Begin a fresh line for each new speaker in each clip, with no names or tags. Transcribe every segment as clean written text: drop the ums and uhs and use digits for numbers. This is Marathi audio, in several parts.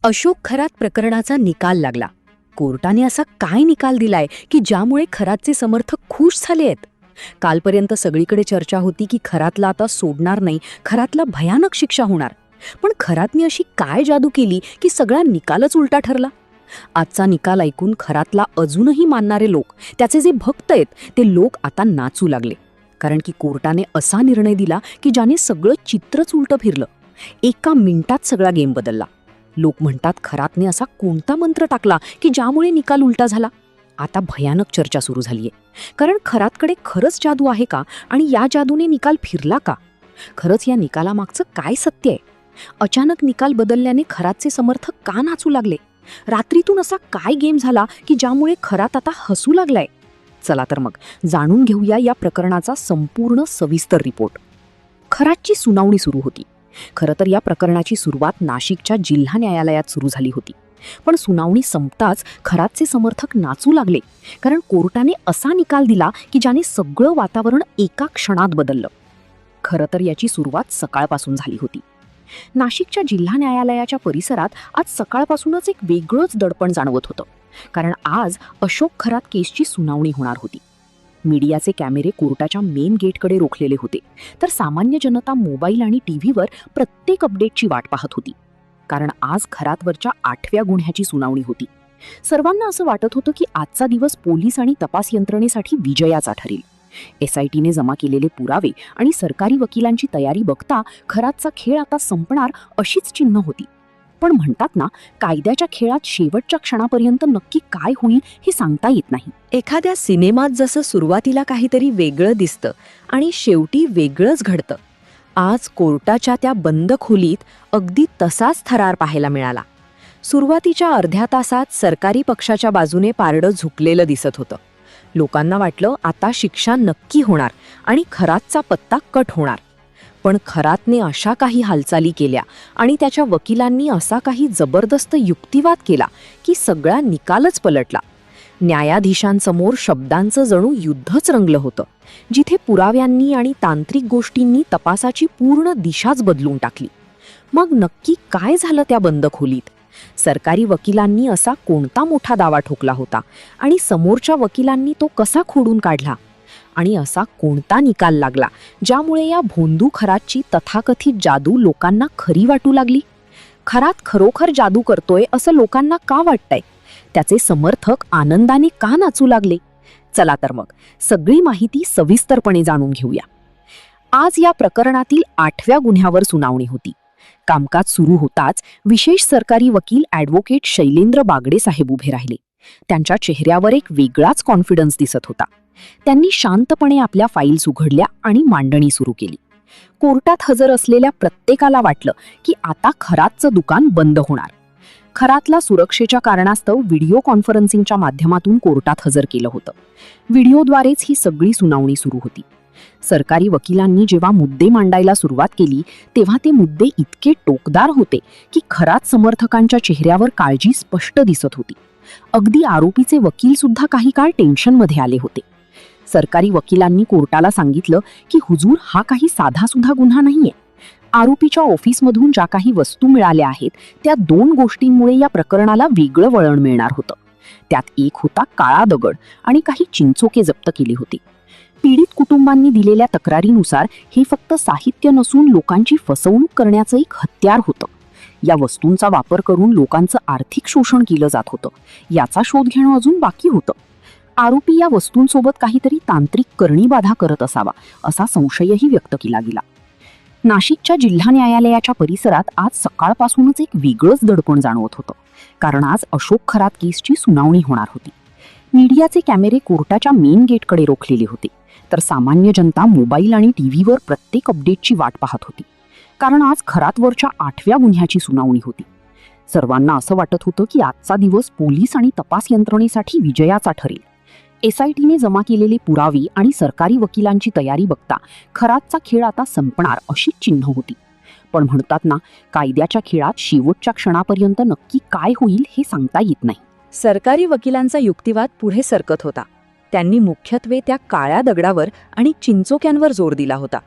अशोक खरात प्रकरणाचा निकाल लागला. कोर्टाने असा काय निकाल दिलाय की ज्यामुळे खरातचे समर्थक खुश झाले आहेत? कालपर्यंत सगळीकडे चर्चा होती की खरातला आता सोडणार नाही, खरातला भयानक शिक्षा होणार. पण खरातने अशी काय जादू केली की सगळा निकालच उलटा ठरला? आजचा निकाल ऐकून खरातला अजूनही मानणारे लोक, त्याचे जे भक्त आहेत ते लोक आता नाचू लागले. कारण की कोर्टाने असा निर्णय दिला की ज्याने सगळं चित्रच उलटं फिरलं. एका मिनिटात सगळा गेम बदलला. लोक म्हणतात खरातने असा कोणता मंत्र टाकला की ज्यामुळे निकाल उलटा झाला? आता भयानक चर्चा सुरू झालीये. कारण खरातकडे खरंच जादू आहे का, आणि या जादूने निकाल फिरला का? खरंच या निकालामागचं काय सत्य आहे? अचानक निकाल बदलल्याने खरातचे समर्थक का नाचू लागले? रात्रीतून असा काय गेम झाला की ज्यामुळे खरात आता हसू लागलाय? चला तर मग जाणून घेऊया या प्रकरणाचा संपूर्ण सविस्तर रिपोर्ट. खरातची सुनावणी सुरू होती. खरं तर या प्रकरणाची सुरुवात नाशिकच्या जिल्हा न्यायालयात सुरू झाली होती. पण सुनावणी संपताच खरातचे समर्थक नाचू लागले. कारण कोर्टाने असा निकाल दिला की ज्याने सगळं वातावरण एका क्षणात बदललं. खरं तर याची सुरुवात सकाळपासून झाली होती. नाशिकच्या जिल्हा न्यायालयाच्या परिसरात आज सकाळपासूनच एक वेगळंच दडपण जाणवत होतं. कारण आज अशोक खरात केसची सुनावणी होणार होती. मीडियाचे कॅमेरे कोर्टाच्या मेन गेटकडे रोखलेले होते, तर सामान्य जनता मोबाईल आणि टीव्हीवर प्रत्येक अपडेटची वाट पाहत होती. कारण आज खरातवरच्या 8व्या गुन्ह्याची सुनावणी होती. सर्वांना असं वाटत होतं की आजचा दिवस पोलीस आणि तपास यंत्रणेसाठी विजयाचा ठरेल. SITने जमा केलेले पुरावे आणि सरकारी वकिलांची तयारी बघता खरातचा खेळ आता संपणार अशीच चिन्ह होती. पण म्हणतात ना, कायद्याच्या खेळात शेवटच्या क्षणापर्यंत नक्की काय होईल हे सांगता येत नाही. एखाद्या सिनेमात जसं सुरुवातीला काहीतरी वेगळं दिसतं आणि शेवटी वेगळंच घडतं, आज कोर्टाच्या त्या बंद खोलीत अगदी तसाच थरार पाहायला मिळाला. सुरुवातीच्या अर्ध्या तासात सरकारी पक्षाच्या बाजूने पारडं झुकलेलं दिसत होतं. लोकांना वाटलं आता शिक्षा नक्की होणार आणि खरातचा पत्ता कट होणार. पण खरातने अशा काही हालचाली केल्या आणि त्याच्या वकिलांनी असा काही जबरदस्त युक्तिवाद केला की सगळा निकालच पलटला. न्यायाधीशांसमोर शब्दांचं जणू युद्धच रंगलं होतं, जिथे पुराव्यांनी आणि तांत्रिक गोष्टींनी तपासाची पूर्ण दिशाच बदलून टाकली. मग नक्की काय झालं त्या बंद खोलीत? सरकारी वकिलांनी असा कोणता मोठा दावा ठोकला होता आणि समोरच्या वकिलांनी तो कसा खोडून काढला? आणि असा कोणता निकाल लागला ज्यामुळे या भोंदू खरातची तथाकथित जादू लोकांना खरी वाटू लागली? खरात खरोखर जादू करतोय असं लोकांना का वाटतंय? त्याचे समर्थक आनंदाने का नाचू लागले? चला तर मग सगळी माहिती सविस्तरपणे जाणून घेऊया. आज या प्रकरणातील 8व्या गुन्ह्यावर सुनावणी होती. कामकाज सुरू होताच विशेष सरकारी वकील ॲडव्होकेट शैलेंद्र बागडे साहेब उभे राहिले. त्यांच्या चेहऱ्यावर एक वेगळाच कॉन्फिडन्स दिसत होता. त्यांनी शांतपणे आपल्या फाईल्स उघडल्या आणि मांडणी सुरू केली. कोर्टात हजर असलेल्या प्रत्येकाला वाटलं की आता खरातचं दुकान बंद होणार. खरातला सुरक्षेच्या कारणास्तव व्हिडिओ कॉन्फरन्सिंगच्या माध्यमातून कोर्टात हजर केलं होतं. व्हिडिओद्वारेच ही सगळी सुनावणी सुरू होती. सरकारी वकिलांनी जेव्हा मुद्दे मांडायला सुरुवात केली तेव्हा ते मुद्दे इतके टोकदार होते की खरात समर्थकांच्या चेहऱ्यावर काळजी स्पष्ट दिसत होती. अगदी आरोपीचे वकील सुद्धा काही काळ टेन्शनमध्ये आले होते. सरकारी वकिलांनी कोर्टाला सांगितलं की हुजूर, हा काही साधासुद्धा गुन्हा नाहीये. आरोपीच्या ऑफिसमधून ज्या काही वस्तू मिळाल्या आहेत त्या 2 गोष्टींमुळे या प्रकरणाला वेगळं वळण मिळणार होतं. त्यात एक होता काळा दगड आणि काही चिंचोके जप्त केली होती. पीडित कुटुंबांनी दिलेल्या तक्रारीनुसार हे फक्त साहित्य नसून लोकांची फसवणूक करण्याचं एक हत्यार होतं. या वस्तूंचा वापर करून लोकांचं आर्थिक शोषण केलं जात होतं. याचा शोध घेणं अजून बाकी होतं. आरोपी या वस्तूंसोबत काहीतरी तांत्रिक करणीबाधा करत असावा असा संशयही व्यक्त केला गेला. नाशिकच्या जिल्हा न्यायालयाच्या परिसरात आज सकाळपासूनच एक वेगळंच दडपण जाणवत होतं. कारण आज अशोक खरात केसची सुनावणी होणार होती. मीडियाचे कॅमेरे कोर्टाच्या मेन गेटकडे रोखलेले होते, तर सामान्य जनता मोबाईल आणि टीव्हीवर प्रत्येक अपडेटची वाट पाहत होती. कारण आज खरातवरच्या 8व्या गुन्ह्याची सुनावणी होती. सर्वांना असं वाटत होतं की आजचा दिवस पोलीस आणि तपास यंत्रणेसाठी विजयाचा ठरेल. SITने जमा केलेले पुरावे आणि सरकारी वकिलांची तयारी बघता खरातचा खेळ आता संपणार अशीच चिन्ह होती. पण म्हणतात ना, कायद्याच्या खेळात शेवटच्या क्षणापर्यंत नक्की काय होईल हे सांगता येत नाही. सरकारी वकिलांचा युक्तिवाद पुढे सरकत होता. त्यांनी मुख्यत्वे त्या काळ्या दगडावर आणि चिंचोक्यांवर जोर दिला होता.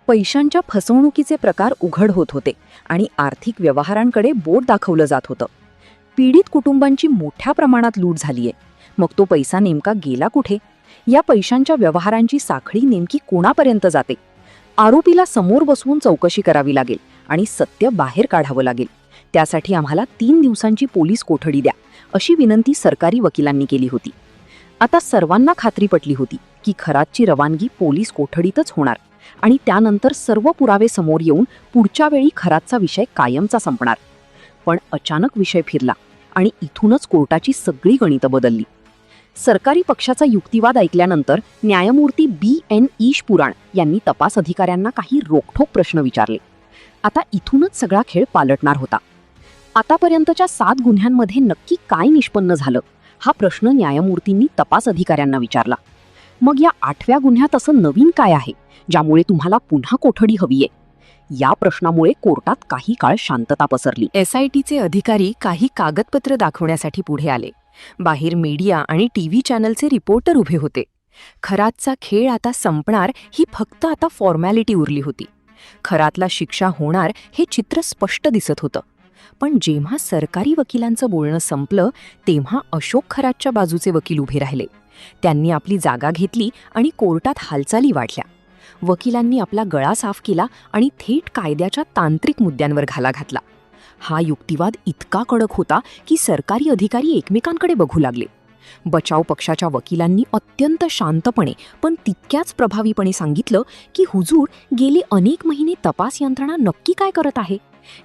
पैशांच्या फसवणुकीचे प्रकार उघड होत होते आणि आर्थिक व्यवहारांकडे बोट दाखवलं जात होतं. पीडित कुटुंबांची मोठ्या प्रमाणात लूट झालीये. मग तो पैसा नेमका गेला कुठे? या पैशांच्या व्यवहारांची साखळी नेमकी कोणापर्यंत जाते? आरोपीला समोर बसवून चौकशी करावी लागेल आणि सत्य बाहेर काढावं लागेल. त्यासाठी आम्हाला 3 दिवसांची पोलीस कोठडी द्या, अशी विनंती सरकारी वकिलांनी केली होती. आता सर्वांना खात्री पटली होती की खरातची रवानगी पोलीस कोठडीतच होणार आणि त्यानंतर सर्व पुरावे समोर येऊन पुढच्या वेळी खरातचा विषय कायमचा संपणार. पण अचानक विषय फिरला आणि इथूनच कोर्टाची सगळी गणितं बदलली. सरकारी पक्षाचा युक्तिवाद ऐकल्यानंतर न्यायमूर्ती BN ईश पुराण यांनी तपास अधिकाऱ्यांना काही रोखठोक प्रश्न विचारले. आता इथूनच सगळा खेळ पालटणार होता. आतापर्यंतच्या 7 गुन्ह्यांमध्ये नक्की काय निष्पन्न झालं, हा प्रश्न न्यायमूर्तींनी तपास अधिकाऱ्यांना विचारला. मग या 8व्या गुन्ह्यात असं नवीन काय आहे ज्यामुळे तुम्हाला पुन्हा कोठडी हवीये? या प्रश्नामुळे कोर्टात काही काळ शांतता पसरली. SITचे अधिकारी काही कागदपत्र दाखवण्यासाठी पुढे आले. बाहेर मीडिया आणि TV चॅनलचे रिपोर्टर उभे होते. खरातचा खेळ आता संपणार ही फक्त आता फॉर्मॅलिटी उरली होती. खरातला शिक्षा होणार हे चित्र स्पष्ट दिसत होतं. पण जेव्हा सरकारी वकिलांचं बोलणं संपलं तेव्हा अशोक खरातच्या बाजूचे वकील उभे राहिले. त्यांनी आपली जागा घेतली आणि कोर्टात हालचाली वाढल्या. वकिलांनी आपला गळा साफ केला आणि थेट कायद्याच्या तांत्रिक मुद्द्यांवर घाला घातला. हा युक्तिवाद इतका कडक होता की सरकारी अधिकारी एकमेकांकडे बघू लागले. बचाव पक्षाच्या वकिलांनी अत्यंत शांतपणे पण तितक्याच प्रभावीपणे सांगितलं की हुजूर, गेले अनेक महिने तपास यंत्रणा नक्की काय करत आहे?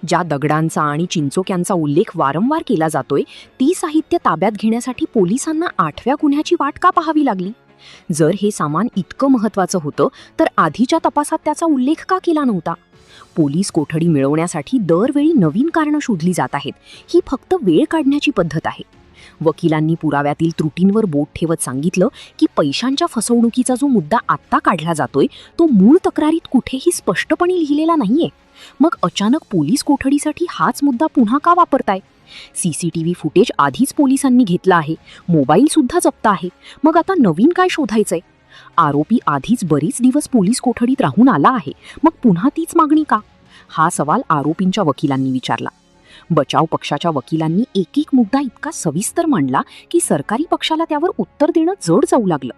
ज्या दगडांचा आणि चिंचोक्यांचा उल्लेख वारंवार केला जातोय ती साहित्य ताब्यात घेण्यासाठी पोलिसांना 8व्या गुन्ह्याची वाट का पाहावी लागली? जर हे सामान इतकं महत्त्वाचं होतं तर आधीच्या तपासात त्याचा उल्लेख का केला नव्हता? पोलीस कोठडी मिळवण्यासाठी दरवेळी नवीन कारणं शोधली जात आहेत. ही फक्त वेळ काढण्याची पद्धत आहे. वकिलांनी पुराव्यातील त्रुटींवर बोट ठेवत सांगितलं की पैशांच्या फसवणुकीचा जो मुद्दा आत्ता काढला जातोय तो मूळ तक्रारीत कुठेही स्पष्टपणे लिहिलेला नाहीये. मग अचानक पोलीस कोठडीसाठी हाच मुद्दा पुन्हा का वापरताय? CCTV फुटेज आधीच पोलिसांनी घेतला आहे, मोबाईल सुद्धा जप्त आहे. मग आता नवीन काय शोधायचंय? आरोपी आधीच बरीच दिवस पोलीस कोठडीत राहून आला आहे, मग पुन्हा तीच मागणी का? हा सवाल आरोपींच्या वकिलांनी विचारला. बचाव पक्षाच्या वकिलांनी एक एक मुद्दा इतका सविस्तर मांडला की सरकारी पक्षाला त्यावर उत्तर देणं जड जाऊ लागलं.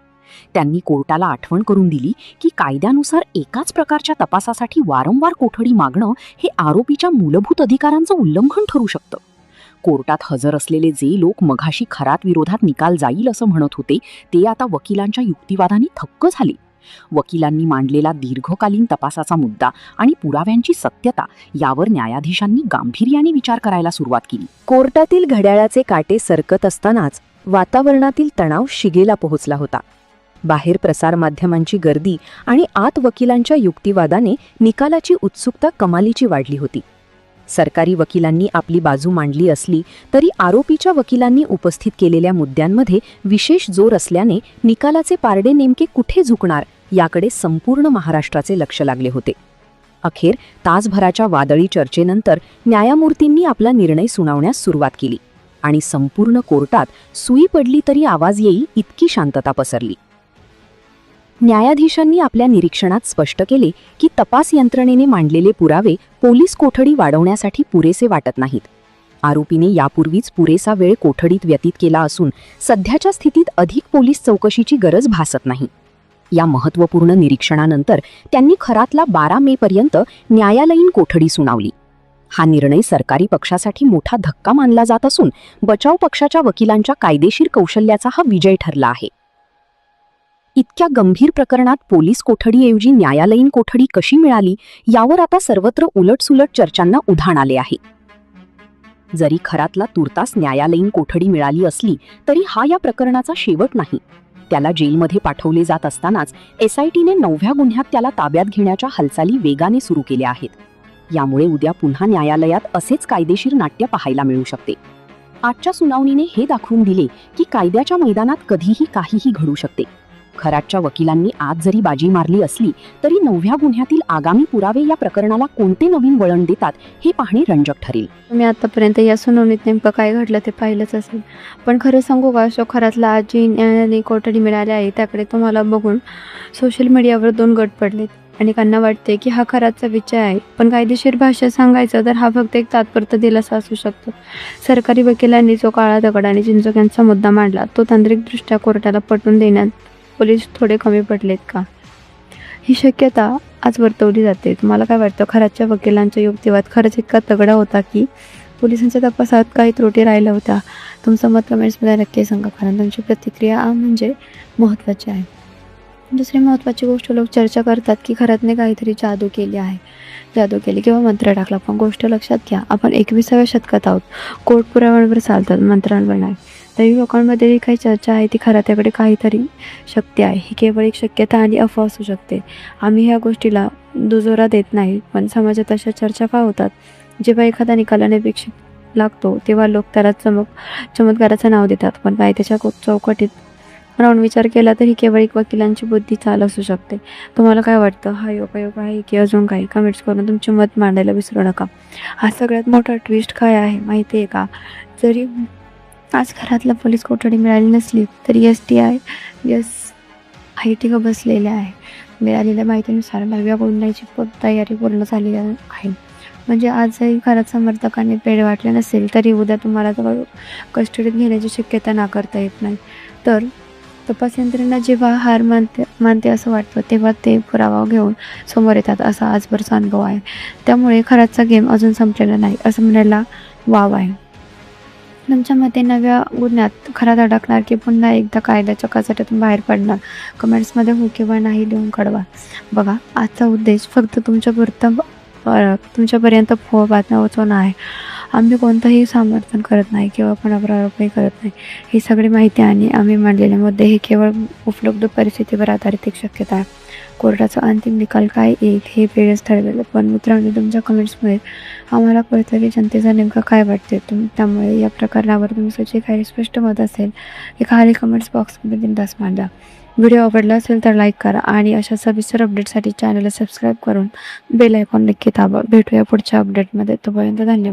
त्यांनी कोर्टाला आठवण करून दिली की कायद्यानुसार एकाच प्रकारच्या तपासासाठी वारंवार कोठडी मागणं हे आरोपीच्या मूलभूत अधिकारांचं उल्लंघन ठरू शकतं. कोर्टात हजर असलेले जे लोक मघाशी खरात विरोधात निकाल जाईल असं म्हणत होते ते आता वकिलांच्या युक्तिवादाने थक्क झाले. वकिलांनी मांडलेला दीर्घकालीन तपासाचा मुद्दा आणि पुराव्यांची सत्यता यावर न्यायाधीशांनी गांभीर्याने विचार करायला सुरुवात केली. कोर्टातील घड्याळाचे काटे सरकत असतानाच वातावरणातील तणाव शिगेला पोहोचला होता. बाहेर प्रसारमाध्यमांची गर्दी आणि आत वकिलांच्या युक्तिवादाने निकालाची उत्सुकता कमालीची वाढली होती. सरकारी वकिलांनी आपली बाजू मांडली असली तरी आरोपीच्या वकिलांनी उपस्थित केलेल्या मुद्द्यांमध्ये विशेष जोर असल्याने निकालाचे पारडे नेमके कुठे झुकणार याकडे संपूर्ण महाराष्ट्राचे लक्ष लागले होते. अखेर तासभराच्या वादळी चर्चेनंतर न्यायमूर्तींनी आपला निर्णय सुनावण्यास सुरुवात केली आणि संपूर्ण कोर्टात सुई पडली तरी आवाज येईल इतकी शांतता पसरली. न्यायाधीशांनी आपल्या निरीक्षणात स्पष्ट केले की तपास यंत्रणेने मांडलेले पुरावे पोलीस कोठडी वाढवण्यासाठी पुरेसे वाटत नाहीत. आरोपीने यापूर्वीच पुरेसा वेळ कोठडीत व्यतीत केला असून सध्याच्या स्थितीत अधिक पोलीस चौकशीची गरज भासत नाही. या महत्त्वपूर्ण निरीक्षणानंतर त्यांनी खरातला 12 मेपर्यंत न्यायालयीन कोठडी सुनावली. हा निर्णय सरकारी पक्षासाठी मोठा धक्का मानला जात असून बचाव पक्षाच्या वकिलांच्या कायदेशीर कौशल्याचा हा विजय ठरला आहे. इतक्या गंभीर प्रकरणात पोलीस कोठडीऐवजी न्यायालयीन कोठडी कशी मिळाली यावर आता सर्वत्र उलटसुलट चर्चांना उधाण आले आहे. जरी खरातला तुर्तास न्यायालयीन कोठडी मिळाली असली तरी हा या प्रकरणाचा शेवट नाही. त्याला जेलमध्ये पाठवले जात असतानाच SITने 9व्या गुन्ह्यात त्याला ताब्यात घेण्याच्या हालचाली वेगाने सुरू केल्या आहेत. यामुळे उद्या पुन्हा न्यायालयात असेच कायदेशीर नाट्य पाहायला मिळू शकते. आजच्या सुनावणीने हे दाखवून दिले की कायद्याच्या मैदानात कधीही काहीही घडू शकते. खरातच्या वकिलांनी आज जरी बाजी मारली असली तरी 9व्या गुन्ह्यातील आगामी पुरावे या प्रकरणाला कोणते नवीन वळण देतात हे पाहणे रंजक ठरेल.
मी आतापर्यंत या सुनावणीत नेमकं काय घडलं ते पाहिलंच असेल, पण खरं सांगू का, अशोक खरातला आज जी न्यायालयीन कोठडी मिळाली आहे त्याकडे तुम्हाला बघून सोशल मीडियावर 2 गट पडलेत. अनेकांना वाटते की हा खराचा विषय आहे, पण कायदेशीर भाषेत सांगायचं तर हा फक्त एक तात्पुरता दिलासा असू शकतो. सरकारी वकिलांनी जो काळा दगड आणि चिंचोक्यांचा मुद्दा मांडला तो तांत्रिकदृष्ट्या कोर्टाला पटवून देण्यात पोलीस थोडे कमी पडलेत का? ही शक्यता आज वर्तवली जाते. तुम्हाला काय वाटतं, खराच्या वकिलांचा युक्तिवाद खरंच इतका तगडा होता की पोलिसांच्या तपासात काही त्रुटी राहिल्या होत्या? तुमचं मत कमेंट्समध्ये नक्की सांगा, कारण तुमची प्रतिक्रिया म्हणजे महत्त्वाची आहे. दुसरी महत्त्वाची गोष्ट, लोक चर्चा करतात की खरातने काहीतरी जादू केली किंवा मंत्र टाकला. पण गोष्ट लक्षात घ्या, आपण 21व्या शतकात आहोत. कोर्ट पुराव्यांवर चालतात, मंत्रांवर नाही. तरी लोकांमध्ये जी काही चर्चा आहे ती खरात्याकडे काहीतरी शक्ती आहे. ही केवळ एक शक्यता आणि अफवा असू शकते. आम्ही ह्या गोष्टीला दुजोरा देत नाही, पण समाजात अशा चर्चा का होतात? जेव्हा एखादा निकाल अनपेक्षित लागतो तेव्हा लोक त्याला चमत्काराचं नाव देतात. पण कायद्याच्या चौकटीत राहून विचार केला तर ही केवळ एक वकिलांची बुद्धी चाल असू शकते. तुम्हाला काय वाटतं, हा योगायोग आहे की अजून काही? कमेंट्स करून तुमचे मत मांडायला विसरू नका. हा सगळ्यात मोठा ट्विस्ट काय आहे माहिती आहे का? जरी आज घरातला पोलीस कोठडी मिळाली नसली तरी SIT बसलेल्या आहे. मिळालेल्या माहितीनुसार 9व्या गुन्ह्याची तयारी पूर्ण झालेली आहे. म्हणजे आजही खरात समर्थकांनी पेढे वाटले नसेल तरी उद्या तुम्हाला कस्टडीत घेण्याची शक्यता नाकारता येत नाही. तर तपास यंत्रणा जेव्हा हार मानते असं वाटतं तेव्हा ते पुरावा घेऊन समोर येतात, असा आजवरचा अनुभव आहे. त्यामुळे खराचा गेम अजून संपलेला नाही असं म्हणायला वाव आहे. तुमच्या मते नव्या गुन्ह्यात खरात अडकणार की पुन्हा एकदा कायद्याच्या कचाट्यातून बाहेर पडणार? कमेंट्समध्ये हो किंवा नाही लिहून कळवा. बघा, आजचा उद्देश फक्त तुमच्यापर्यंत बातम्या पोहोचवणं आहे. आम्ही कोणतंही समर्थन करत नाही किंवा कोणावर आरोपही करत नाही. ही सगळी माहिती आणि आम्ही मांडलेले मुद्दे हे केवळ उपलब्ध परिस्थितीवर आधारित एक शक्यता आहे. कोर्टाचा अंतिम निकाल काय येईल हे वेळच ठरवेल. पण मित्रांनो, तुमच्या कमेंट्समध्ये आम्हाला कळतं की जनतेचा नेमकं काय वाटते. त्यामुळे या प्रकरणावर तुमचं जे काही स्पष्ट मत असेल हे खाली कमेंट्स बॉक्समध्ये बिनधास्त मांडा. व्हिडिओ आवडला असेल तर लाईक करा आणि अशा सविस्तर अपडेटसाठी चॅनलला सबस्क्राईब करून बेल आयकॉन नक्की दाबा. भेटूया पुढच्या अपडेटमध्ये. तोपर्यंत धन्यवाद.